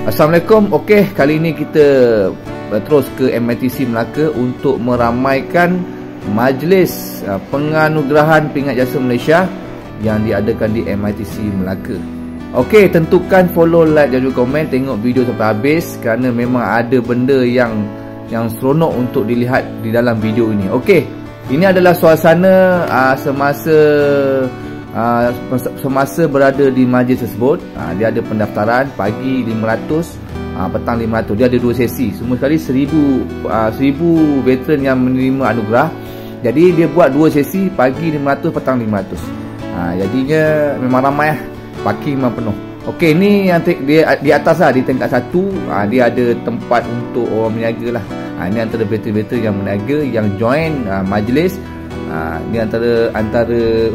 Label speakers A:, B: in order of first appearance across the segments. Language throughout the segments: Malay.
A: Assalamualaikum. Okey, kali ini kita terus ke MITC Melaka untuk meramaikan majlis penganugerahan Pingat Jasa Malaysia yang diadakan di MITC Melaka. Okey, tentukan follow, like dan juga komen, tengok video sampai habis kerana memang ada benda yang seronok untuk dilihat di dalam video ini. Okey, ini adalah suasana semasa berada di majlis tersebut. Dia ada pendaftaran pagi 500, petang 500. Dia ada 2 sesi. Semua sekali 1000 veteran yang menerima anugerah. Jadi dia buat 2 sesi, pagi 500, petang 500. Jadinya memang ramai lah. Parking memang penuh. Okey, ni yang dia di atas lah, di tingkat 1, dia ada tempat untuk orang berniaga lah. Ini antara veteran-veteran yang berniaga yang join majlis. Ni antara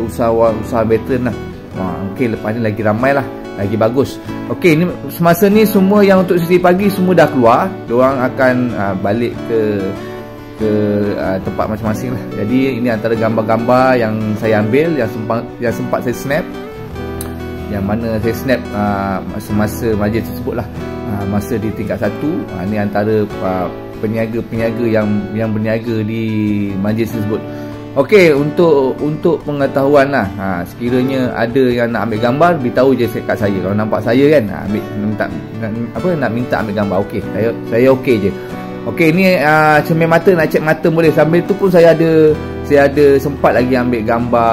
A: usaha veteran lah. Okey, lepas ni lagi ramai lah, lagi bagus. Okey, ni semasa ni semua yang untuk sesi pagi semua dah keluar. Diorang akan balik ke tempat masing-masing lah. Jadi ini antara gambar-gambar yang saya ambil, yang sempat saya snap, yang mana saya snap semasa majlis tersebut lah, masa di tingkat 1. Ni antara peniaga-peniaga yang berniaga di majlis tersebut. Okey, untuk pengetahuan lah, sekiranya ada yang nak ambil gambar, beritahu je kat saya. Kalau nampak saya kan, nak minta ambil gambar. Okey, saya okey je. Okey, ni cermin mata, nak cek mata boleh. Sambil tu pun saya ada sempat lagi ambil gambar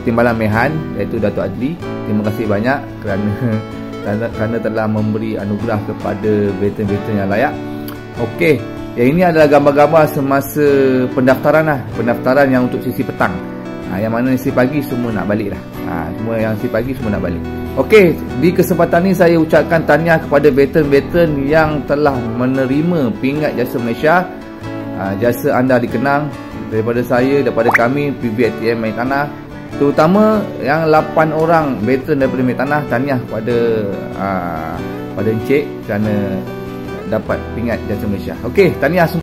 A: Timbalan Mehan, iaitu Datuk Adli. Terima kasih banyak kerana telah memberi anugerah kepada veteran-veteran yang layak. Okey, yang ini adalah gambar-gambar semasa pendaftaran lah. Pendaftaran yang untuk sesi petang. Yang mana sesi pagi semua nak balik lah. Semua yang sesi pagi semua nak balik. Okey, di kesempatan ini saya ucapkan tahniah kepada veteran-veteran yang telah menerima Pingat Jasa Malaysia. Jasa anda dikenang daripada saya, daripada kami PBATM Mai Tanah. Terutama yang 8 orang veteran daripada Mai Tanah. Tahniah pada Encik kerana dapat Pingat Jasa Malaysia. Okey, tahniah semua.